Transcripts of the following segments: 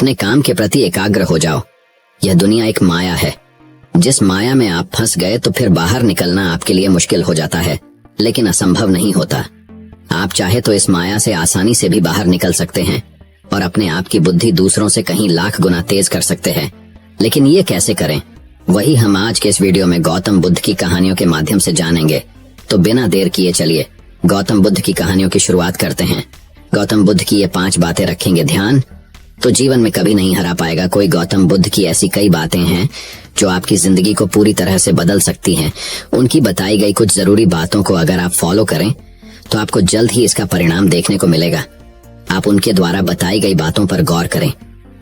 अपने काम के प्रति एकाग्र हो जाओ। यह दुनिया एक माया है। जिस माया में आप फंस गए तो फिर बाहर निकलना आपके लिए मुश्किल हो जाता है, लेकिन असंभव नहीं होता। आप चाहे तो इस माया से आसानी से भी बाहर निकल सकते हैं और अपने आप की बुद्धि दूसरों से कहीं लाख गुना तेज कर सकते हैं। लेकिन ये कैसे करें, वही हम आज के इस वीडियो में गौतम बुद्ध की कहानियों के माध्यम से जानेंगे। तो बिना देर किए चलिए गौतम बुद्ध की कहानियों की शुरुआत करते हैं। गौतम बुद्ध की ये 5 बातें रखेंगे ध्यान तो जीवन में कभी नहीं हरा पाएगा कोई। गौतम बुद्ध की ऐसी कई बातें हैं जो आपकी जिंदगी को पूरी तरह से बदल सकती हैं। उनकी बताई गई कुछ जरूरी बातों को अगर आप फॉलो करें तो आपको जल्द ही इसका परिणाम देखने को मिलेगा। आप उनके द्वारा बताई गई बातों पर गौर करें।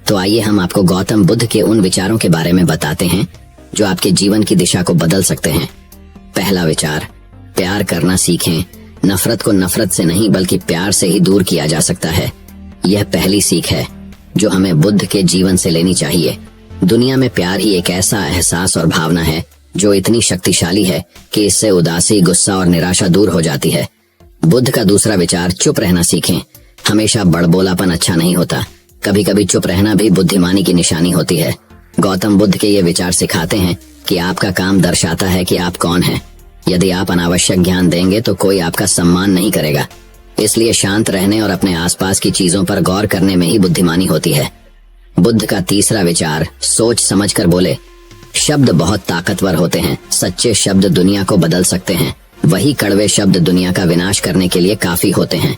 तो आइए हम आपको गौतम बुद्ध के उन विचारों के बारे में बताते हैं जो आपके जीवन की दिशा को बदल सकते हैं। पहला विचार, प्यार करना सीखें। नफरत को नफरत से नहीं बल्कि प्यार से ही दूर किया जा सकता है। यह पहली सीख है जो हमें बुद्ध के जीवन से लेनी चाहिए। दुनिया में प्यार ही एक ऐसा एहसास और भावना है जो इतनी शक्तिशाली है कि इससे उदासी, गुस्सा और निराशा दूर हो जाती है। बुद्ध का दूसरा विचार, चुप रहना सीखें। हमेशा बड़बोलापन अच्छा नहीं होता, कभी कभी चुप रहना भी बुद्धिमानी की निशानी होती है। गौतम बुद्ध के ये विचार सिखाते हैं कि आपका काम दर्शाता है कि आप कौन हैं। यदि आप अनावश्यक ज्ञान देंगे तो कोई आपका सम्मान नहीं करेगा। इसलिए शांत रहने और अपने आसपास की चीजों पर गौर करने में ही बुद्धिमानी होती है। बुद्ध का तीसरा विचार, सोच समझकर बोले। शब्द बहुत ताकतवर होते हैं। सच्चे शब्द दुनिया को बदल सकते हैं, वही कड़वे शब्द दुनिया का विनाश करने के लिए काफी होते हैं।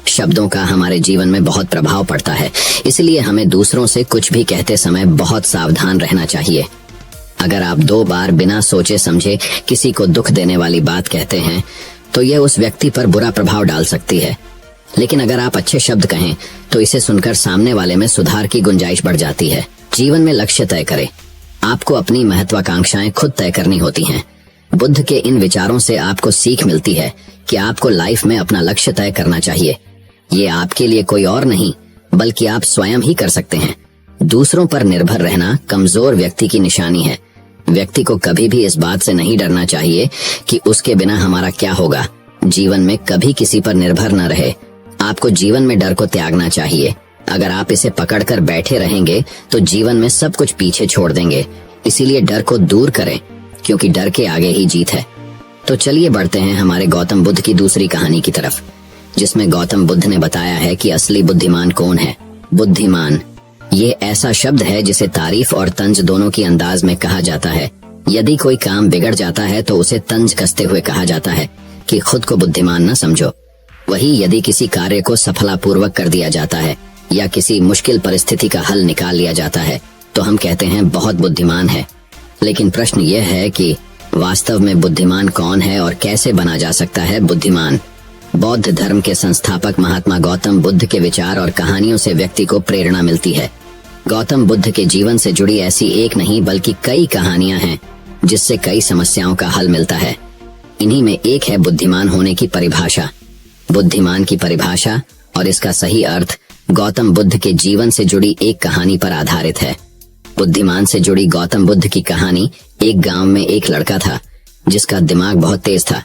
शब्दों का हमारे जीवन में बहुत प्रभाव पड़ता है, इसलिए हमें दूसरों से कुछ भी कहते समय बहुत सावधान रहना चाहिए। अगर आप 2 बार बिना सोचे समझे किसी को दुख देने वाली बात कहते हैं तो यह उस व्यक्ति पर बुरा प्रभाव डाल सकती है। लेकिन अगर आप अच्छे शब्द कहें तो इसे सुनकर सामने वाले में सुधार की गुंजाइश बढ़ जाती है। जीवन में लक्ष्य तय करें। आपको अपनी महत्वाकांक्षाएं खुद तय करनी होती हैं। बुद्ध के इन विचारों से आपको सीख मिलती है कि आपको लाइफ में अपना लक्ष्य तय करना चाहिए। ये आपके लिए कोई और नहीं बल्कि आप स्वयं ही कर सकते हैं। दूसरों पर निर्भर रहना कमजोर व्यक्ति की निशानी है। व्यक्ति को कभी भी इस बात से नहीं डरना चाहिए कि उसके बिना हमारा क्या होगा। जीवन में कभी किसी पर निर्भर न रहे। आपको जीवन में डर को त्यागना चाहिए। अगर आप इसे पकड़कर बैठे रहेंगे तो जीवन में सब कुछ पीछे छोड़ देंगे। इसीलिए डर को दूर करें, क्योंकि डर के आगे ही जीत है। तो चलिए बढ़ते हैं हमारे गौतम बुद्ध की दूसरी कहानी की तरफ, जिसमें गौतम बुद्ध ने बताया है कि असली बुद्धिमान कौन है। बुद्धिमान ये ऐसा शब्द है जिसे तारीफ और तंज दोनों की अंदाज में कहा जाता है। यदि कोई काम बिगड़ जाता है तो उसे तंज कसते हुए कहा जाता है कि खुद को बुद्धिमान न समझो। वही यदि किसी कार्य को सफलतापूर्वक कर दिया जाता है या किसी मुश्किल परिस्थिति का हल निकाल लिया जाता है तो हम कहते हैं बहुत बुद्धिमान है। लेकिन प्रश्न यह है कि वास्तव में बुद्धिमान कौन है और कैसे बना जा सकता है बुद्धिमान। बौद्ध धर्म के संस्थापक महात्मा गौतम बुद्ध के विचार और कहानियों से व्यक्ति को प्रेरणा मिलती है। गौतम बुद्ध के जीवन से जुड़ी ऐसी एक नहीं बल्कि कई कहानियां हैं जिससे कई समस्याओं का हल मिलता है। इन्हीं में एक है बुद्धिमान होने की परिभाषा। बुद्धिमान की परिभाषा और इसका सही अर्थ गौतम बुद्ध के जीवन से जुड़ी एक कहानी पर आधारित है। बुद्धिमान से जुड़ी गौतम बुद्ध की कहानी, एक गांव में एक लड़का था जिसका दिमाग बहुत तेज था।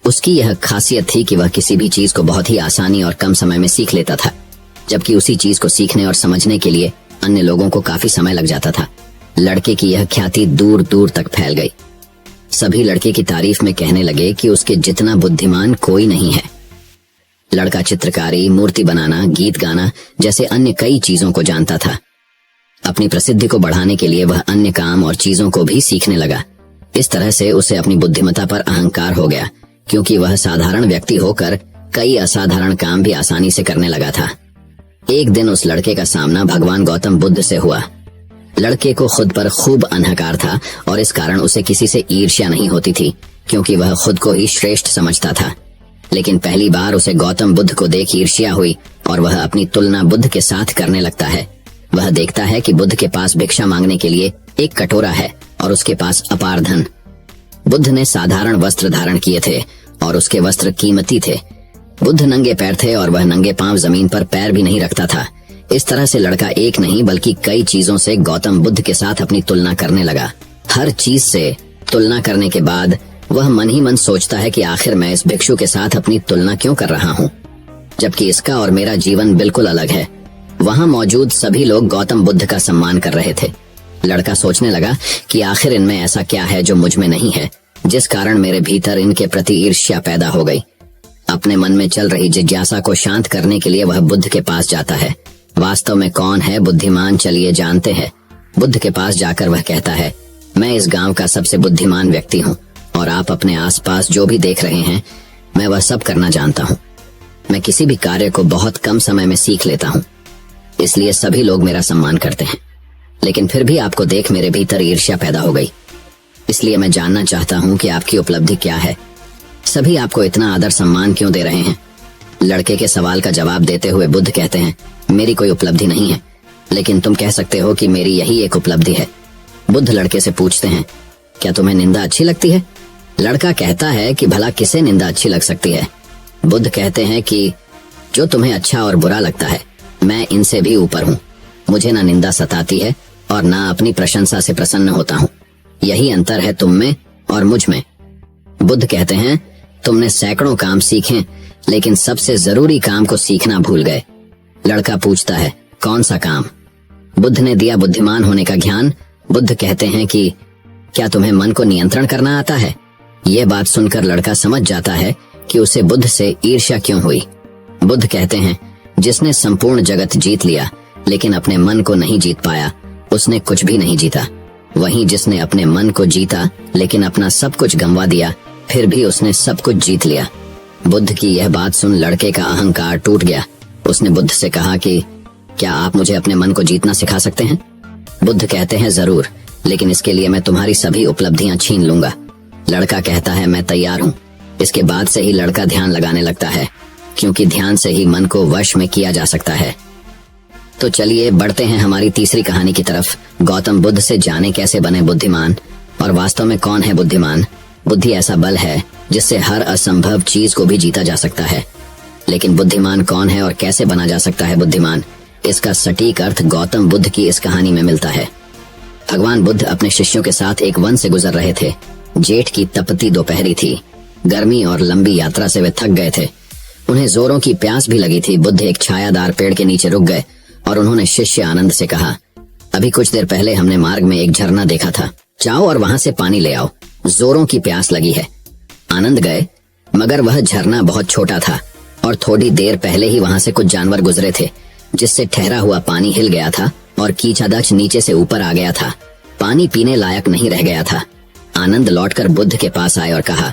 उसकी यह खासियत थी कि वह किसी भी चीज को बहुत ही आसानी और कम समय में सीख लेता था, जबकि उसी चीज को सीखने और समझने के लिए अन्य लोगों को काफी समय लग जाता था। लड़के की यह ख्याति दूर दूर तक फैल गई। सभी लड़के की तारीफ में कहने लगे कि उसके जितना बुद्धिमान कोई नहीं है। लड़का चित्रकारी, मूर्ति बनाना, गीत गाना जैसे अन्य कई चीजों को जानता था। अपनी प्रसिद्धि को बढ़ाने के लिए वह अन्य काम और चीजों को भी सीखने लगा। इस तरह से उसे अपनी बुद्धिमत्ता पर अहंकार हो गया, क्योंकि वह साधारण व्यक्ति होकर कई असाधारण काम भी आसानी से करने लगा था। एक दिन उस लड़के का सामना भगवान गौतम बुद्ध से हुआ। लड़के को खुद पर खूब अहंकार था और इस कारण उसे किसी से ईर्ष्या नहीं होती थी, क्योंकि वह खुद को ही श्रेष्ठ समझता था। लेकिन पहली बार उसे गौतम बुद्ध को देख ईर्ष्या हुई और वह अपनी तुलना बुद्ध के साथ करने लगता है। वह देखता है कि बुद्ध के पास भिक्षा मांगने के लिए एक कटोरा है और उसके पास अपार धन। बुद्ध ने साधारण वस्त्र धारण किए थे और उसके वस्त्र कीमती थे। बुद्ध नंगे पैर थे और वह नंगे पांव जमीन पर पैर भी नहीं रखता था। इस तरह से लड़का एक नहीं बल्कि कई चीजों से गौतम बुद्ध के साथ अपनी तुलना करने लगा। हर चीज से तुलना करने के बाद वह मन ही मन सोचता है कि आखिर मैं इस भिक्षु के साथ अपनी तुलना क्यों कर रहा हूँ, जबकि इसका और मेरा जीवन बिल्कुल अलग है। वहां मौजूद सभी लोग गौतम बुद्ध का सम्मान कर रहे थे। लड़का सोचने लगा कि आखिर इनमें ऐसा क्या है जो मुझ में नहीं है, जिस कारण मेरे भीतर इनके प्रति ईर्ष्या पैदा हो गई। अपने मन में चल रही जिज्ञासा को शांत करने के लिए वह बुद्ध के पास जाता है। वास्तव में कौन है बुद्धिमान, चलिए जानते हैं। बुद्ध के पास जाकर वह कहता है, मैं इस गांव का सबसे बुद्धिमान व्यक्ति हूँ और आप अपने आसपास जो भी देख रहे हैं मैं वह सब करना जानता हूँ। मैं किसी भी कार्य को बहुत कम समय में सीख लेता हूँ, इसलिए सभी लोग मेरा सम्मान करते हैं। लेकिन फिर भी आपको देख मेरे भीतर ईर्ष्या पैदा हो गई, इसलिए मैं जानना चाहता हूँ कि आपकी उपलब्धि क्या है। सभी आपको इतना आदर सम्मान क्यों दे रहे हैं? लड़के के सवाल का जवाब देते हुए बुद्ध कहते हैं, मेरी कोई उपलब्धि नहीं है, लेकिन तुम कह सकते हो कि मेरी यही एक उपलब्धि है। बुद्ध लड़के से पूछते हैं, क्या तुम्हें निंदा अच्छी लगती है? लड़का कहता है कि भला किसे निंदा अच्छी लग सकती है? बुद्ध कहते हैं कि जो तुम्हें अच्छा और बुरा लगता है, मैं इनसे भी ऊपर हूँ। मुझे ना निंदा सताती है और ना अपनी प्रशंसा से प्रसन्न होता हूँ। यही अंतर है तुम में और मुझ में। बुद्ध कहते हैं, तुमने सैकड़ों काम सीखे, लेकिन सबसे जरूरी काम को सीखना भूल गए। लड़का पूछता है, कौन सा काम? बुद्ध ने दिया बुद्धिमान होने का ज्ञान। बुद्ध कहते हैं कि क्या तुम्हें मन को नियंत्रण करना आता है? ये बात सुनकर लड़का समझ जाता है कि उसे बुद्ध से ईर्ष्या क्यों हुई। बुद्ध कहते हैं, जिसने संपूर्ण जगत जीत लिया लेकिन अपने मन को नहीं जीत पाया, उसने कुछ भी नहीं जीता। वहीं जिसने अपने मन को जीता लेकिन अपना सब कुछ गंवा दिया, फिर भी उसने सब कुछ जीत लिया। बुद्ध की यह बात सुन लड़के का अहंकार टूट गया। उसने बुद्ध से कहा कि क्या आप मुझे अपने मन को जीतना सिखा सकते हैं? बुद्ध कहते हैं, जरूर, लेकिन इसके लिए मैं तुम्हारी सभी उपलब्धियां छीन लूंगा। लड़का कहता है, मैं तैयार हूँ। इसके बाद से ही लड़का ध्यान लगाने लगता है, क्योंकि ध्यान से ही मन को वश में किया जा सकता है। तो चलिए बढ़ते हैं हमारी तीसरी कहानी की तरफ। गौतम बुद्ध से जाने कैसे बने बुद्धिमान, और वास्तव में कौन है बुद्धिमान। बुद्धि ऐसा बल है जिससे हर असंभव चीज को भी जीता जा सकता है। लेकिन बुद्धिमान कौन है और कैसे बना जा सकता है बुद्धिमान, इसका सटीक अर्थ गौतम बुद्ध की इस कहानी में मिलता है। भगवान बुद्ध अपने शिष्यों के साथ एक वन से गुजर रहे थे। जेठ की तपती दोपहरी थी। गर्मी और लंबी यात्रा से वे थक गए थे। उन्हें जोरों की प्यास भी लगी थी। बुद्ध एक छायादार पेड़ के नीचे रुक गए और उन्होंने शिष्य आनंद से कहा, अभी कुछ देर पहले हमने मार्ग में एक झरना देखा था, जाओ और वहां से पानी ले आओ, जोरों की प्यास लगी है। आनंद गए, मगर वह झरना बहुत छोटा था और थोड़ी देर पहले ही वहां से कुछ जानवर गुजरे थे, जिससे ठहरा हुआ पानी हिल गया था और कीचड़दाच नीचे से ऊपर आ गया था। पानी पीने लायक नहीं रह गया था। आनंद लौटकर बुद्ध के पास आए और कहा,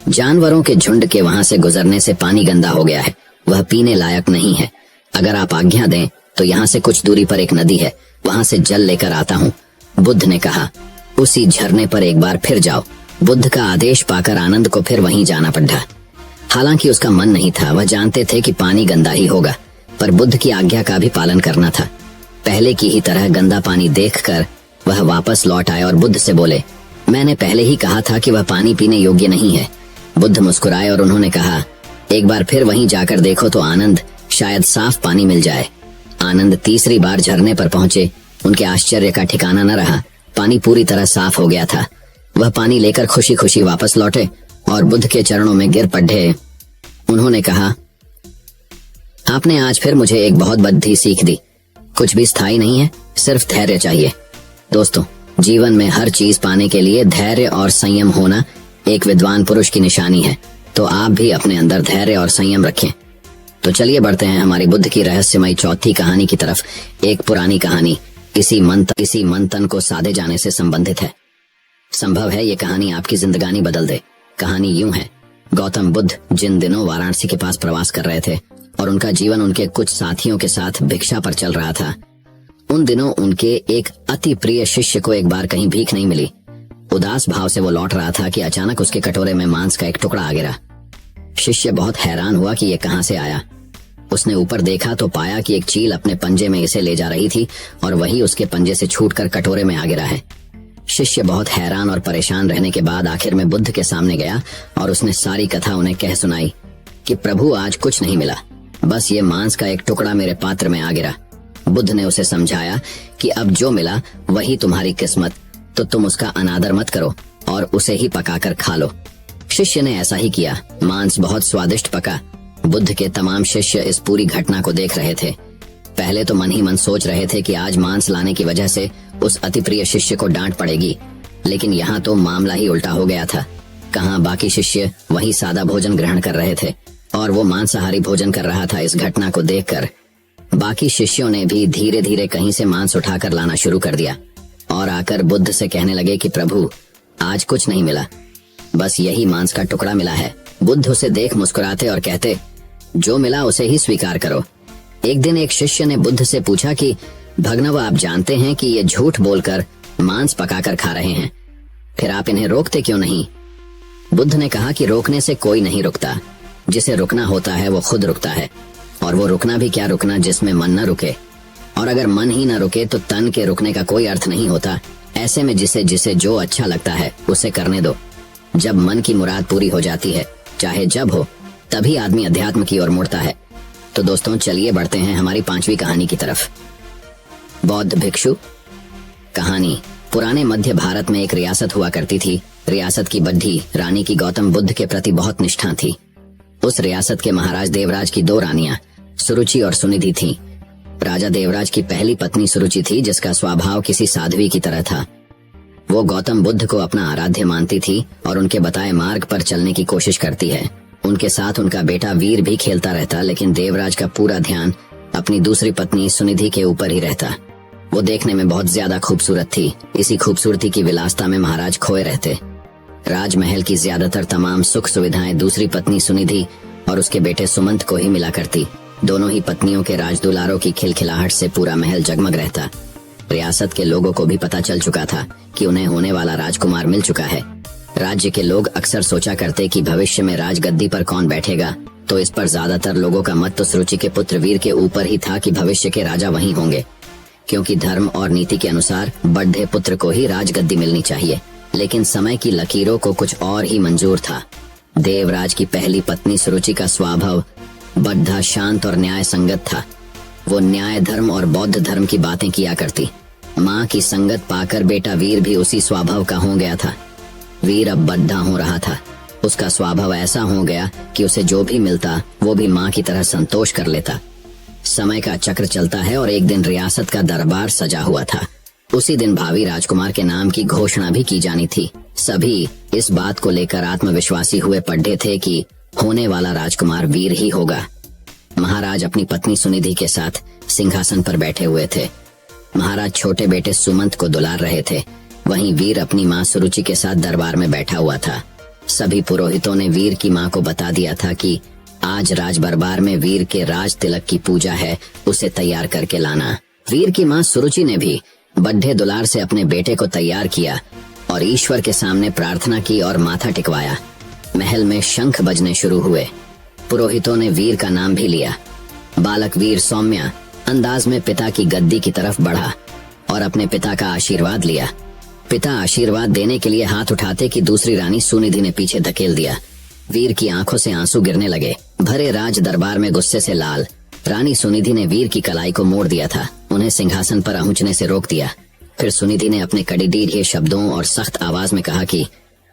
जानवरों के झुंड के वहां से गुजरने से पानी गंदा हो गया है, वह पीने लायक नहीं है। अगर आप आज्ञा दें तो यहाँ से कुछ दूरी पर एक नदी है, वहां से जल लेकर आता हूँ। बुद्ध ने कहा, उसी झरने पर एक बार फिर जाओ। बुद्ध का आदेश पाकर आनंद को फिर वहीं जाना पड़ा। हालांकि उसका मन नहीं था, वह जानते थे कि पानी गंदा ही होगा, पर बुद्ध की आज्ञा का भी पालन करना था। पहले की ही तरह गंदा पानी देखकर वह वापस लौट आए और बुद्ध से बोले, मैंने पहले ही कहा था कि वह पानी पीने योग्य नहीं है। बुद्ध मुस्कुराए और उन्होंने कहा, एक बार फिर वहीं जाकर देखो तो आनंद, शायद साफ पानी मिल जाए। आनंद तीसरी बार झरने पर पहुंचे। उनके आश्चर्य का ठिकाना न रहा। पानी पूरी तरह साफ हो गया था। वह पानी लेकर खुशी खुशी वापस लौटे और बुद्ध के चरणों में गिर पड़े। उन्होंने कहा, आपने आज फिर मुझे एक बहुत बड़ी सीख दी। कुछ भी स्थायी नहीं है, सिर्फ धैर्य चाहिए। दोस्तों, जीवन में हर चीज पाने के लिए धैर्य और संयम होना एक विद्वान पुरुष की निशानी है। तो आप भी अपने अंदर धैर्य और संयम रखें। तो चलिए बढ़ते हैं हमारी बुद्ध की रहस्यमयी चौथी कहानी की तरफ। एक पुरानी कहानी इसी मंथन को साधे जाने से संबंधित है। संभव है ये कहानी आपकी जिंदगानी बदल दे। कहानी यूं है, गौतम बुद्ध जिन दिनों वाराणसी के पास प्रवास कर रहे थे और उनका जीवन उनके कुछ साथियों के साथ भिक्षा पर चल रहा था, उन दिनों उनके एक अति प्रिय शिष्य को एक बार कहीं भीख नहीं मिली। उदास भाव से वो लौट रहा था कि अचानक उसके कटोरे में मांस का एक टुकड़ा आ गिरा। शिष्य बहुत हैरान हुआ कि ये कहां से आया। उसने ऊपर देखा तो पाया कि एक चील अपने पंजे में इसे ले जा रही थी और वही उसके पंजे से छूटकर कटोरे में आ गिरा है। शिष्य बहुत हैरान और परेशान रहने के बाद आखिर में बुद्ध के सामने गया और उसने सारी कथा उन्हें कह सुनाई कि प्रभु, आज कुछ नहीं मिला, बस ये मांस का एक टुकड़ा मेरे पात्र में आ गिरा। बुद्ध ने उसे समझाया कि अब जो मिला वही तुम्हारी किस्मत, तो तुम उसका अनादर मत करो और उसे ही पकाकर खा लो। शिष्य ने ऐसा ही किया। मांस बहुत स्वादिष्ट पका। बुद्ध के तमाम शिष्य इस पूरी घटना को देख रहे थे। पहले तो मन ही मन सोच रहे थे कि आज मांस लाने की वजह से उस अति प्रिय शिष्य को डांट पड़ेगी, लेकिन यहाँ तो मामला ही उल्टा हो गया था। कहाँ बाकी शिष्य वही सादा भोजन ग्रहण कर रहे थे और वो मांसाहारी भोजन कर रहा था। इस घटना को देखकर बाकी शिष्यों ने भी धीरे धीरे कहीं से मांस उठाकर लाना शुरू कर दिया और आकर बुद्ध से कहने लगे कि प्रभु, आज कुछ नहीं मिला, बस यही मांस का टुकड़ा मिला है। बुद्ध उसे देख मुस्कुराते और कहते, जो मिला उसे ही स्वीकार करो। एक दिन एक शिष्य ने बुद्ध से पूछा कि भगनव, आप जानते हैं कि ये झूठ बोलकर मांस पकाकर खा रहे हैं, फिर आप इन्हें रोकते क्यों नहीं? बुद्ध ने कहा कि रोकने से कोई नहीं रुकता, जिसे रुकना होता है वो खुद रुकता है, और वो रुकना भी क्या रुकना जिसमें मन न रुके, और अगर मन ही न रुके तो तन के रुकने का कोई अर्थ नहीं होता। ऐसे में जिसे जिसे जो अच्छा लगता है उसे करने दो। जब मन की मुराद पूरी हो जाती है, चाहे जब हो, तभी आदमी अध्यात्म की ओर मुड़ता है। तो दोस्तों, चलिए बढ़ते हैं हमारी 5वीं कहानी की तरफ। बौद्ध भिक्षु। कहानी। पुराने मध्य भारत में एक रियासत हुआ करती थी। रियासत की बड्ढी रानी की गौतम बुद्ध के प्रति बहुत निष्ठा थी। उस रियासत के महाराज देवराज की 2 रानियां सुरुचि और सुनिधि थीं। राजा देवराज की पहली पत्नी सुरुचि थी, जिसका स्वभाव किसी साध्वी की तरह था। वो गौतम बुद्ध को अपना आराध्य मानती थी और उनके बताए मार्ग पर चलने की कोशिश करती है। उनके साथ उनका बेटा वीर भी खेलता रहता, लेकिन देवराज का पूरा ध्यान अपनी दूसरी पत्नी सुनिधि के ऊपर ही रहता। वो देखने में बहुत ज्यादा खूबसूरत थी। इसी खूबसूरती की विलासता में महाराज खोए रहते। राजमहल की ज्यादातर तमाम सुख सुविधाएं दूसरी पत्नी सुनिधि और उसके बेटे सुमंत को ही मिला करती। दोनों ही पत्नियों के राजदुलारों की खिलखिलाहट से पूरा महल जगमग रहता। रियासत के लोगों को भी पता चल चुका था कि उन्हें होने वाला राजकुमार मिल चुका है। राज्य के लोग अक्सर सोचा करते कि भविष्य में राजगद्दी पर कौन बैठेगा, तो इस पर ज्यादातर लोगों का मत तो सुरुचि के पुत्र वीर के ऊपर ही था कि भविष्य के राजा वही होंगे, क्योंकि धर्म और नीति के अनुसार बड़े पुत्र को ही राजगद्दी मिलनी चाहिए। लेकिन समय की लकीरों को कुछ और ही मंजूर था। देवराज की पहली पत्नी सुरुचि का स्वभाव बद्धा, शांत और न्याय संगत था। वो न्याय धर्म और बौद्ध धर्म की बातें किया करती। माँ की संगत पाकर बेटा वीर भी उसी स्वभाव का हो गया था। वीर अब बद्धा हो रहा था। उसका स्वभाव ऐसा हो गया कि उसे जो भी मिलता वो भी माँ की तरह संतोष कर लेता। समय का चक्र चलता है और एक दिन रियासत का दरबार सजा हुआ था। उसी दिन भावी राजकुमार के नाम की घोषणा भी की जानी थी। सभी इस बात को लेकर आत्मविश्वासी हुए पड़े थे कि होने वाला राजकुमार वीर ही होगा। महाराज अपनी पत्नी सुनिधि के साथ सिंहासन पर बैठे हुए थे। महाराज छोटे बेटे सुमंत को दुलार रहे थे। वहीं वीर अपनी माँ सुरुचि के साथ दरबार में बैठा हुआ था। सभी पुरोहितों ने वीर की माँ को बता दिया था कि आज राज दरबार में वीर के राज तिलक की पूजा है, उसे तैयार करके लाना। वीर की माँ सुरुचि ने भी बड्ढे दुलार से अपने बेटे को तैयार किया और ईश्वर के सामने प्रार्थना की और माथा टिकवाया। महल में शंख बजने शुरू हुए। पुरोहितों ने वीर का नाम भी लिया। बालक वीर सौम्य अंदाज में पिता की गद्दी की तरफ बढ़ा और अपने पिता का आशीर्वाद लिया। पिता आशीर्वाद देने के लिए हाथ उठाते कि दूसरी रानी सुनिधि ने पीछे धकेल दिया। वीर की आंखों से आंसू गिरने लगे। भरे राज दरबार में गुस्से से लाल रानी सुनिधि ने वीर की कलाई को मोड़ दिया था। उन्हें सिंहासन पर पहुंचने से रोक दिया। फिर सुनिधि ने अपने कड़ीडीढ़ शब्दों और सख्त आवाज में कहा कि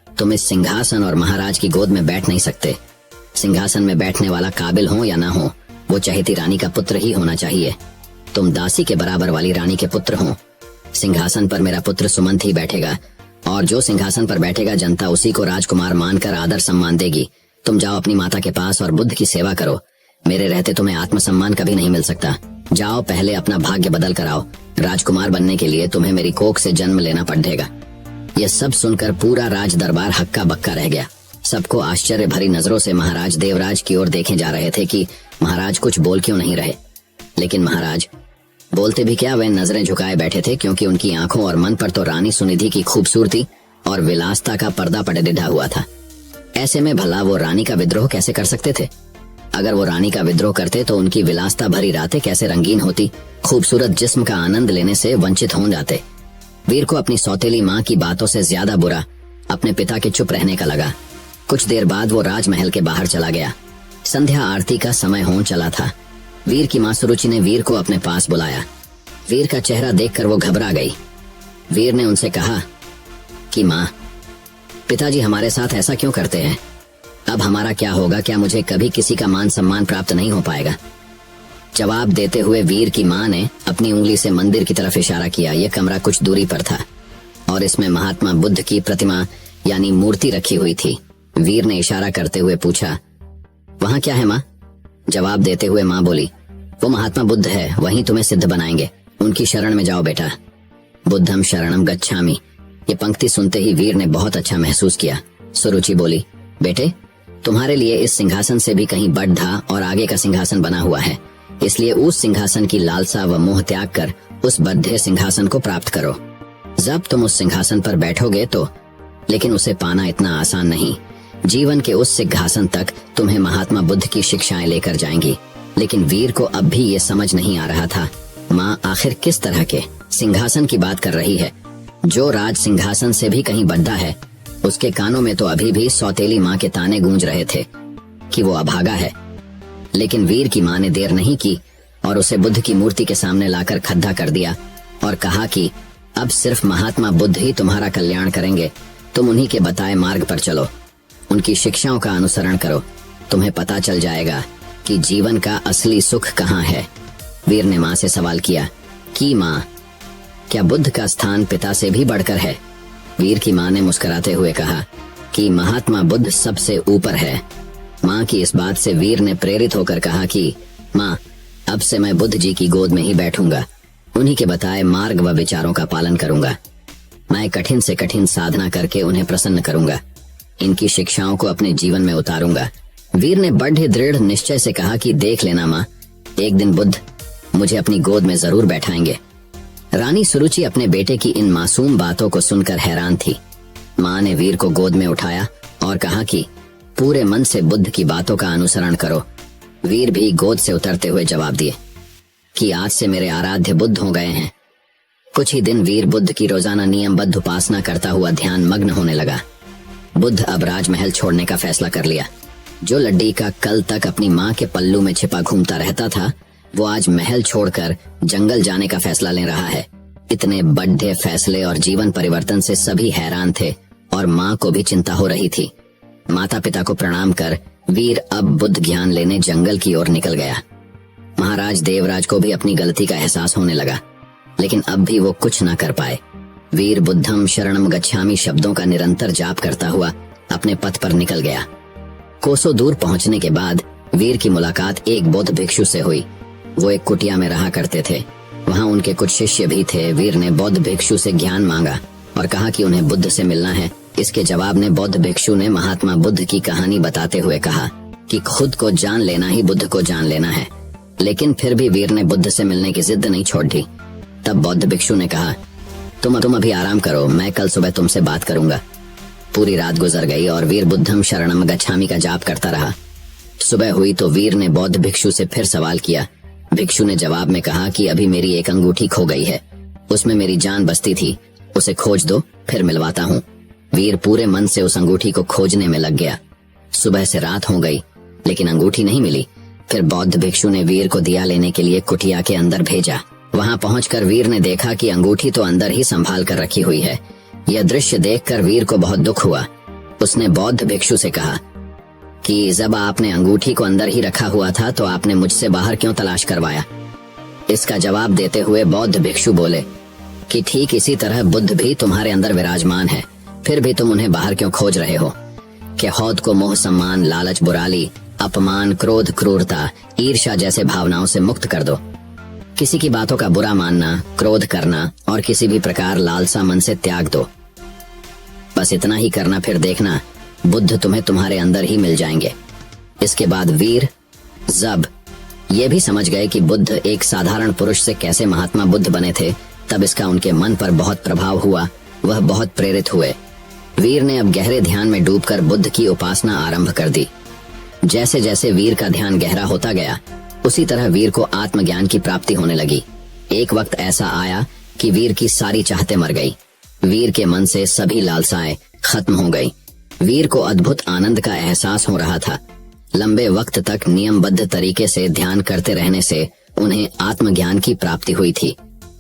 तुम इस सिंहासन और महाराज की गोद में बैठ नहीं सकते। सिंहासन में बैठने वाला काबिल हो या ना हो, वो चहेती रानी का पुत्र ही होना चाहिए। तुम दासी के बराबर वाली रानी के पुत्र हो। सिंहासन पर मेरा पुत्र सुमंत ही बैठेगा और जो सिंहासन पर बैठेगा जनता उसी को राजकुमार मानकर आदर सम्मान देगी। तुम जाओ अपनी माता के पास और बुद्ध की सेवा करो। मेरे रहते तुम्हें आत्मसम्मान कभी नहीं मिल सकता। जाओ पहले अपना भाग्य बदल कर आओ। राजकुमार बनने के लिए तुम्हें मेरी कोख से जन्म लेना पड़ेगा। यह सब सुनकर पूरा राज दरबार हक्का बक्का रह गया। सबको आश्चर्य भरी नजरों से महाराज देवराज की ओर देखे जा रहे थे कि महाराज कुछ बोल क्यों नहीं रहे। लेकिन महाराज बोलते भी क्या, वे नजरें झुकाए बैठे थे, क्योंकि उनकी आंखों और मन पर तो रानी सुनिधि की खूबसूरती और विलासता का पर्दा पड़े डिढ़ा हुआ था। ऐसे में भला वो रानी का विद्रोह कैसे कर सकते थे? अगर वो रानी का विद्रोह करते तो उनकी विलासता भरी रातें कैसे रंगीन होती। खूबसूरत जिस्म का आनंद लेने से वंचित हो जाते। वीर को अपनी सौतेली माँ की बातों से ज्यादा बुरा अपने पिता के चुप रहने का लगा। कुछ देर बाद वो राजमहल के बाहर चला गया। संध्या आरती का समय हो चला था। वीर की माँ सुरुचि ने वीर को अपने पास बुलाया। वीर का चेहरा देखकर वो घबरा गई। वीर ने उनसे कहा कि माँ, पिताजी हमारे साथ ऐसा क्यों करते हैं? अब हमारा क्या होगा? क्या मुझे कभी किसी का मान सम्मान प्राप्त नहीं हो पाएगा? जवाब देते हुए वीर की माँ ने अपनी उंगली से मंदिर की तरफ इशारा किया। यह कमरा कुछ दूरी पर था और इसमें महात्मा बुद्ध की प्रतिमा यानी मूर्ति रखी हुई थी। वीर ने इशारा करते हुए पूछा, वहाँ क्या है माँ? जवाब देते हुए माँ बोली, वो महात्मा बुद्ध है, वहीं तुम्हें सिद्ध बनाएंगे, उनकी शरण में जाओ बेटा। बुद्धम शरणम गच्छामि। ये पंक्ति सुनते ही वीर ने बहुत अच्छा महसूस किया। सुरुचि बोली, बेटे तुम्हारे लिए इस सिंहासन से भी कहीं बड़ा और आगे का सिंहासन बना हुआ है, इसलिए उस सिंहासन की लालसा व मोह त्याग कर उस बद्धे सिंहासन को प्राप्त करो। जब तुम उस सिंहासन पर बैठोगे तो, लेकिन उसे पाना इतना आसान नहीं। जीवन के उस सिंहासन तक तुम्हें महात्मा बुद्ध की शिक्षाएं लेकर जाएंगी। लेकिन वीर को अब भी ये समझ नहीं आ रहा था, माँ आखिर किस तरह के सिंहासन की बात कर रही है? जो राज सिंहासन से भी कहीं बड़ा है। उसके कानों में तो अभी भी सौतेली माँ के ताने गूंज रहे थे कि वो अभागा है। लेकिन वीर की माँ ने देर नहीं की और उसे बुद्ध की मूर्ति के सामने लाकर खड्डा कर दिया और कहा कि अब सिर्फ महात्मा बुद्ध ही तुम्हारा कल्याण करेंगे। तुम उन्हीं के बताए मार्ग पर चलो, उनकी शिक्षाओं का अनुसरण करो, तुम्हें पता चल जाएगा कि जीवन का असली सुख कहाँ है। वीर ने माँ से सवाल किया कि माँ, क्या बुद्ध का स्थान पिता से भी बढ़कर है? वीर की माँ ने मुस्कुराते हुए कहा कि महात्मा बुद्ध सबसे ऊपर है। माँ की इस बात से वीर ने प्रेरित होकर कहा कि माँ, अब से मैं बुद्ध जी की गोद में ही बैठूंगा, उन्हीं के बताए मार्ग व विचारों का पालन करूंगा। मैं कठिन से कठिन साधना करके उन्हें प्रसन्न करूंगा, इनकी शिक्षाओं को अपने जीवन में उतारूंगा। वीर ने बड़े दृढ़ निश्चय से कहा कि देख लेना माँ, एक दिन बुद्ध मुझे अपनी गोद में जरूर बैठाएंगे। रानी सुरुचि अपने बेटे की इन मासूम बातों को सुनकर हैरान थी। माँ ने वीर को गोद में उठाया और कहा कि पूरे मन से बुद्ध की बातों का अनुसरण करो। वीर भी गोद से उतरते हुए जवाब दिए कि आज से मेरे आराध्य बुद्ध हो गए हैं। कुछ ही दिन वीर बुद्ध की रोजाना नियमबद्ध उपासना करता हुआ ध्यान मग्न होने लगा। बुद्ध अब राजमहल छोड़ने का फैसला कर लिया। जो लड्डी का कल तक अपनी माँ के पल्लू में छिपा घूमता रहता था, वो आज महल छोड़कर जंगल जाने का फैसला ले रहा है। इतने बड़े फैसले और जीवन परिवर्तन से सभी हैरान थे और माँ को भी चिंता हो रही थी। माता पिता को प्रणाम कर वीर अब बुद्ध ज्ञान लेने जंगल की ओर निकल गया। महाराज देवराज को भी अपनी गलती का एहसास होने लगा, लेकिन अब भी वो कुछ न कर पाए। वीर बुद्धम शरणम गच्छामि शब्दों का निरंतर जाप करता हुआ अपने पथ पर निकल गया। कोसों दूर पहुंचने के बाद वीर की मुलाकात एक बौद्ध भिक्षु से हुई। वो एक कुटिया में रहा करते थे। वहाँ उनके कुछ शिष्य भी थे। वीर ने बौद्ध भिक्षु से ज्ञान मांगा और कहा कि उन्हें बुद्ध से मिलना है। इसके जवाब में बौद्ध भिक्षु ने महात्मा बुद्ध की कहानी बताते हुए कहा कि खुद को जान लेना ही बुद्ध को जान लेना है। लेकिन फिर भी वीर ने बुद्ध से मिलने की जिद नहीं छोड़ दी। तब बौद्ध भिक्षु ने कहा, तुम अभी आराम करो, मैं कल सुबह तुमसे बात करूंगा। पूरी रात गुजर गई और वीर बुद्धम शरणम गच्छामि का जाप करता रहा। सुबह हुई तो वीर ने बौद्ध भिक्षु से फिर सवाल किया। भिक्षु ने जवाब में कहा कि अभी मेरी एक अंगूठी खो गई है, उसमें मेरी जान बसती थी, उसे खोज दो, फिर मिलवाता हूँ। वीर पूरे मन से उस अंगूठी को खोजने में लग गया। सुबह से रात हो गई, लेकिन अंगूठी नहीं मिली। फिर बौद्ध भिक्षु ने वीर को दिया लेने के लिए कुटिया के अंदर भेजा। वहां पहुंचकर वीर ने देखा कि अंगूठी तो अंदर ही संभाल कर रखी हुई है। यह दृश्य देखकर वीर को बहुत दुख हुआ। उसने बौद्ध भिक्षु से कहा कि जब आपने अंगूठी को अंदर ही रखा हुआ था तो आपने मुझसे बाहर क्यों तलाश करवाया? इसका जवाब देते हुए बौद्ध भिक्षु बोले कि ठीक इसी तरह बुद्ध भी तुम्हारे अंदर विराजमान है, फिर भी तुम उन्हें बाहर क्यों खोज रहे हो? कि हौद को मोह, सम्मान, लालच, बुराली, अपमान, क्रोध, क्रूरता, ईर्ष्या जैसे भावनाओं से मुक्त कर दो। किसी की बातों का बुरा मानना, क्रोध करना और किसी भी प्रकार लालसा मन से त्याग दो। बस इतना ही करना, फिर देखना बुद्ध तुम्हें तुम्हारे अंदर ही मिल जाएंगे। इसके बाद वीर जब ये भी समझ गए कि बुद्ध एक साधारण पुरुष से कैसे महात्मा बुद्ध बने थे, तब इसका उनके मन पर बहुत प्रभाव हुआ। वह बहुत प्रेरित हुए। वीर ने अब गहरे ध्यान में डूबकर बुद्ध की उपासना आरंभ कर दी। जैसे जैसे वीर का ध्यान गहरा होता गया, उसी तरह वीर को आत्मज्ञान की प्राप्ति होने लगी। एक वक्त ऐसा आया कि वीर की सारी चाहतें मर गई। वीर के मन से सभी लालसाएं खत्म हो गई। वीर को अद्भुत आनंद का एहसास हो रहा था। लंबे वक्त तक नियमबद्ध तरीके से ध्यान करते रहने से उन्हें आत्मज्ञान की प्राप्ति हुई थी।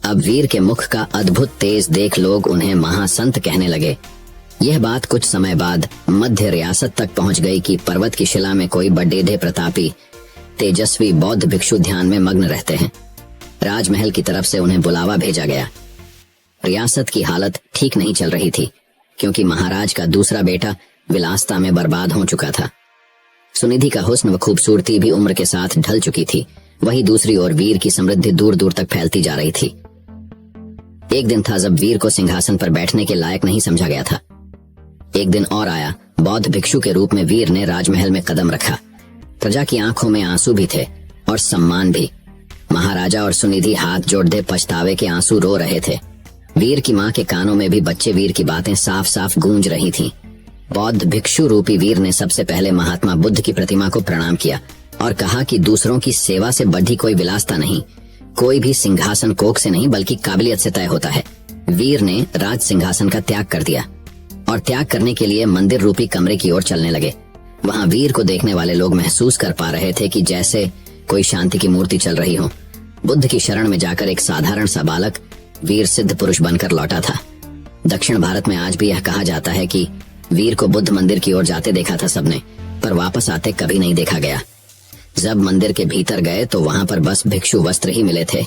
अब वीर के मुख का अद्भुत तेज देख लोग उन्हें महासंत कहने लगे। यह बात कुछ समय बाद मध्य रियासत तक पहुंच गई कि पर्वत की शिला में कोई बडेढ़े प्रतापी तेजस्वी बौद्ध भिक्षु ध्यान में मग्न रहते हैं। राजमहल की तरफ से उन्हें बुलावा भेजा गया। रियासत की हालत ठीक नहीं चल रही थी, क्योंकि महाराज का दूसरा बेटा विलासता में बर्बाद हो चुका था। सुनिधि का हुस्न व खूबसूरती भी उम्र के साथ ढल चुकी थी। वहीं दूसरी ओर वीर की समृद्धि दूर दूर तक फैलती जा रही थी। एक दिन था जब वीर को सिंहासन पर बैठने के लायक नहीं समझा गया था। एक दिन और आया, बौद्ध भिक्षु के रूप में वीर ने राजमहल में कदम रखा। प्रजा की आंखों में आंसू भी थे और सम्मान भी। महाराजा और सुनिधि हाथ जोड़ते पछतावे के आंसू रो रहे थे। वीर की मां के कानों में भी बच्चे वीर की बातें साफ साफ गूंज रही थीं। बौद्ध भिक्षु रूपी वीर ने सबसे पहले महात्मा बुद्ध की प्रतिमा को प्रणाम किया और कहा कि दूसरों की सेवा से बढ़ी कोई विलासता नहीं, कोई भी सिंहासन कोख से नहीं बल्कि काबिलियत से तय होता है। वीर ने राज सिंहासन का त्याग कर दिया और त्याग करने के लिए मंदिर रूपी कमरे की ओर चलने लगे। वहां वीर को देखने वाले लोग महसूस कर पा रहे थे कि जैसे कोई शांति की मूर्ति चल रही हो। बुद्ध की शरण में जाकर एक साधारण सा बालक वीर सिद्ध पुरुष बनकर लौटा था। दक्षिण भारत में आज भी यह कहा जाता है कि वीर को बुद्ध मंदिर की ओर जाते देखा था सबने, पर वापस आते कभी नहीं देखा गया। जब मंदिर के भीतर गए तो वहां पर बस भिक्षु वस्त्र ही मिले थे।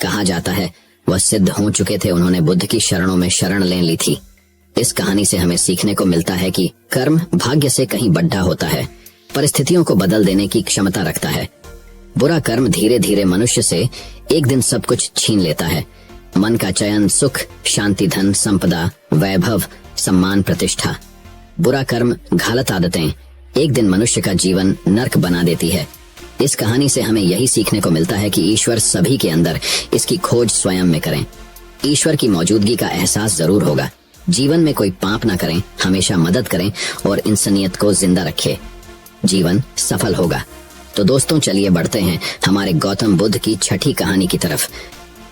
कहा जाता है वह सिद्ध हो चुके थे, उन्होंने बुद्ध की शरणों में शरण ले ली थी। इस कहानी से हमें सीखने को मिलता है कि कर्म भाग्य से कहीं बढ़ा होता है, परिस्थितियों को बदल देने की क्षमता रखता है। बुरा कर्म धीरे धीरे मनुष्य से एक दिन सब कुछ छीन लेता है। मन का चयन, सुख, शांति, धन, संपदा, वैभव, सम्मान, प्रतिष्ठा। बुरा कर्म, गलत आदतें एक दिन मनुष्य का जीवन नर्क बना देती है। इस कहानी से हमें यही सीखने को मिलता है कि ईश्वर सभी के अंदर, इसकी खोज स्वयं में करें। ईश्वर की मौजूदगी का एहसास जरूर होगा। जीवन में कोई पाप ना करें, हमेशा मदद करें और इंसानियत को जिंदा रखें। जीवन सफल होगा। तो दोस्तों चलिए बढ़ते हैं हमारे गौतम बुद्ध की छठी कहानी की तरफ।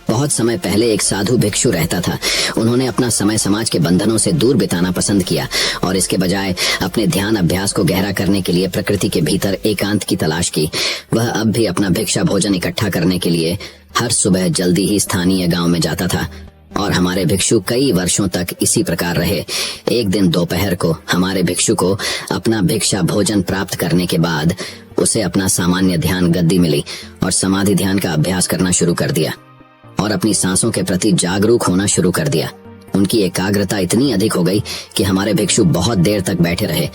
बहुत समय पहले एक साधु भिक्षु रहता था। उन्होंने अपना समय समाज के बंधनों से दूर बिताना पसंद किया और इसके बजाय अपने ध्यान अभ्यास को गहरा करने के लिए प्रकृति के भीतर एकांत की तलाश की। वह अब भी अपना भिक्षा भोजन इकट्ठा करने के लिए हर सुबह जल्दी ही स्थानीय गांव में जाता था और हमारे भिक्षु कई वर्षों तक इसी प्रकार रहे। एक दिन दोपहर को हमारे भिक्षु को अपना भिक्षा भोजन प्राप्त करने के बाद उसे अपना सामान्य ध्यान गद्दी मिली और समाधि ध्यान का अभ्यास करना शुरू कर दिया और अपनी सांसों के प्रति जागरूक होना शुरू कर दिया। उनकी एकाग्रता इतनी अधिक हो गई कि हमारे भिक्षु बहुत देर तक बैठे रहे।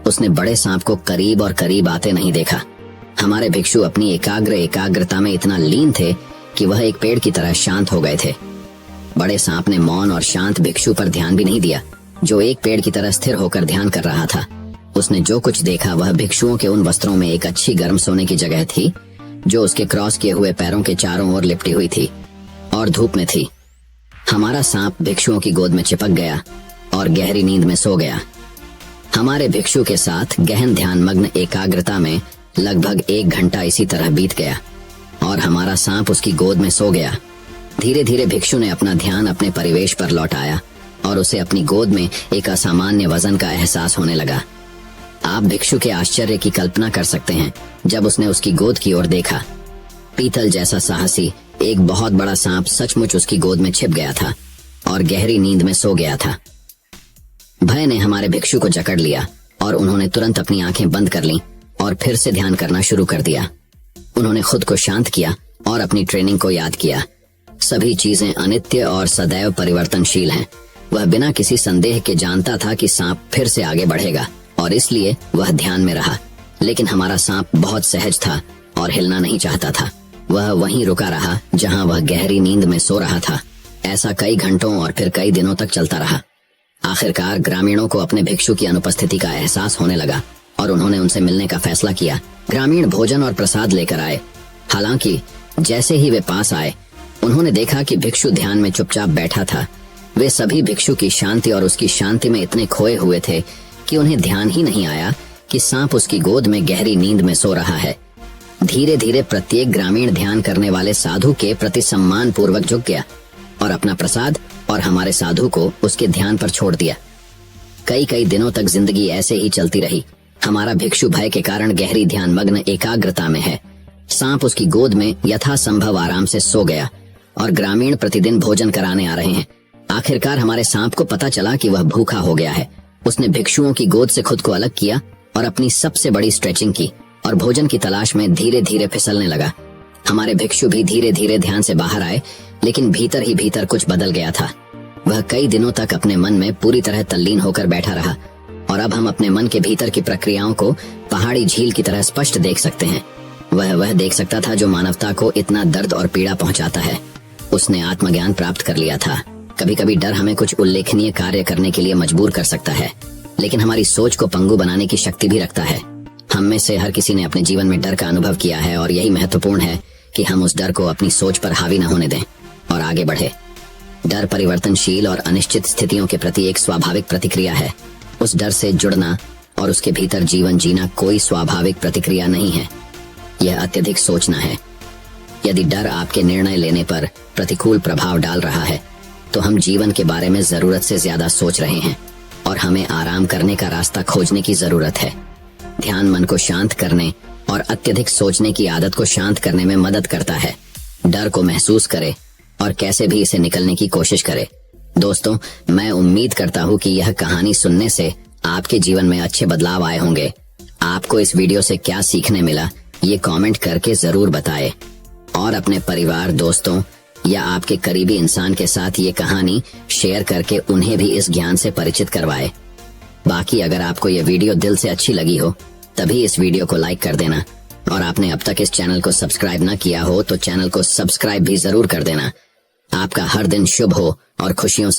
उसने बड़े सांप को करीब और करीब आते नहीं देखा। हमारे भिक्षु अपनी एकाग्रता में इतना लीन थे कि वह एक पेड़ की तरह शांत हो गए थे। बड़े सांप ने मौन और शांत भिक्षु पर ध्यान भी नहीं दिया, जो एक पेड़ की तरह स्थिर होकर ध्यान कर रहा था। उसने जो कुछ देखा वह भिक्षुओं के उन वस्त्रों में एक अच्छी गर्म सोने की जगह थी, जो उसके क्रॉस किए हुए पैरों के चारों ओर लिपटी हुई थी और धूप में थी। हमारा सांप भिक्षुओं की गोद में चिपक गया और गहरी नींद में सो गया। हमारे भिक्षु के साथ गहन ध्यान मग्न एकाग्रता में लगभग 1 घंटा इसी तरह बीत गया और हमारा सांप उसकी गोद में सो गया। धीरे धीरे भिक्षु ने अपना ध्यान अपने परिवेश पर लौटाया और उसे अपनी गोद में एक असामान्य वजन का एहसास होने लगा। आप भिक्षु के आश्चर्य की कल्पना कर सकते हैं जब उसने उसकी गोद की ओर देखा। पीतल जैसा साहसी एक बहुत बड़ा सांप सचमुच उसकी गोद में छिप गया था और गहरी नींद में सो गया था। भय ने हमारे भिक्षु को जकड़ लिया और उन्होंने तुरंत अपनी आंखें बंद कर लीं और फिर से ध्यान करना शुरू कर दिया। उन्होंने खुद को शांत किया और अपनी ट्रेनिंग को याद किया। सभी चीजें अनित्य और सदैव परिवर्तनशील हैं। वह बिना किसी संदेह के जानता था कि सांप फिर से आगे बढ़ेगा और इसलिए वह ध्यान में रहा। लेकिन हमारा सांप बहुत सहज था और हिलना नहीं चाहता था। वह वहीं रुका रहा जहां वह गहरी नींद में सो रहा था। ऐसा कई घंटों और फिर कई दिनों तक चलता रहा। आखिरकार ग्रामीणों को अपने भिक्षु की अनुपस्थिति का एहसास होने लगा और उन्होंने उनसे मिलने का फैसला किया। ग्रामीण भोजन और प्रसाद लेकर आए। हालांकि जैसे ही वे पास आए उन्होंने देखा कि भिक्षु ध्यान में चुपचाप बैठा था। वे सभी भिक्षु की शांति और उसकी शांति में इतने खोए हुए थे कि उन्हें ध्यान ही नहीं आया कि सांप उसकी गोद में गहरी नींद में सो रहा है। धीरे धीरे प्रत्येक ग्रामीण ध्यान करने वाले साधु के प्रति सम्मान पूर्वक झुक गया और अपना प्रसाद और हमारे साधु को उसके ध्यान पर छोड़ दिया। कई दिनों तक जिंदगी ऐसे ही चलती रही। हमारा भिक्षु भय के कारण गहरी ध्यान मग्न एकाग्रता में है। सांप उसकी गोद में यथासंभव आराम से सो गया और ग्रामीण प्रतिदिन भोजन कराने आ रहे हैं। आखिरकार हमारे सांप को पता चला कि वह भूखा हो गया है। उसने भिक्षुओं की गोद से खुद को अलग किया और अपनी सबसे बड़ी स्ट्रेचिंग की और भोजन की तलाश में धीरे धीरे फिसलने लगा। हमारे भिक्षु भी धीरे धीरे ध्यान से बाहर आए, लेकिन भीतर ही भीतर कुछ बदल गया था। वह कई दिनों तक अपने मन में पूरी तरह तल्लीन होकर बैठा रहा, और अब हम अपने मन के भीतर की प्रक्रियाओं को पहाड़ी झील की तरह स्पष्ट देख सकते हैं। वह देख सकता था जो मानवता को इतना दर्द और पीड़ा पहुंचाता है। उसने आत्मज्ञान प्राप्त कर लिया था। कभी कभी डर हमें कुछ उल्लेखनीय कार्य करने के लिए मजबूर कर सकता है, लेकिन हमारी सोच को पंगु बनाने की शक्ति भी रखता है। हम में से हर किसी ने अपने जीवन में डर का अनुभव किया है, और यही महत्वपूर्ण है कि हम उस डर को अपनी सोच पर हावी न होने दें और आगे बढ़े। डर परिवर्तनशील और अनिश्चित स्थितियों के प्रति एक स्वाभाविक प्रतिक्रिया है। उस डर से जुड़ना और उसके भीतर जीवन जीना कोई स्वाभाविक प्रतिक्रिया नहीं है, यह अत्यधिक सोचना है। यदि डर आपके निर्णय लेने पर प्रतिकूल प्रभाव डाल रहा है, तो हम जीवन के बारे में जरूरत से ज्यादा सोच रहे हैं और हमें आराम करने का रास्ता खोजने की जरूरत है। ध्यान मन को शांत करने और अत्यधिक सोचने की आदत को शांत करने में मदद करता है। डर को महसूस करे और कैसे भी इसे निकलने की कोशिश करे। दोस्तों, मैं उम्मीद करता हूँ कि यह कहानी सुनने से आपके जीवन में अच्छे बदलाव आए होंगे। आपको इस वीडियो से क्या सीखने मिला, ये कमेंट करके जरूर बताएं, और अपने परिवार, दोस्तों या आपके करीबी इंसान के साथ ये कहानी शेयर करके उन्हें भी इस ज्ञान से परिचित करवाएं। बाकी अगर आपको ये वीडियो दिल से अच्छी लगी हो, तभी इस वीडियो को लाइक कर देना, और आपने अब तक इस चैनल को सब्सक्राइब न किया हो तो चैनल को सब्सक्राइब भी जरूर कर देना। आपका हर दिन शुभ हो और खुशियों से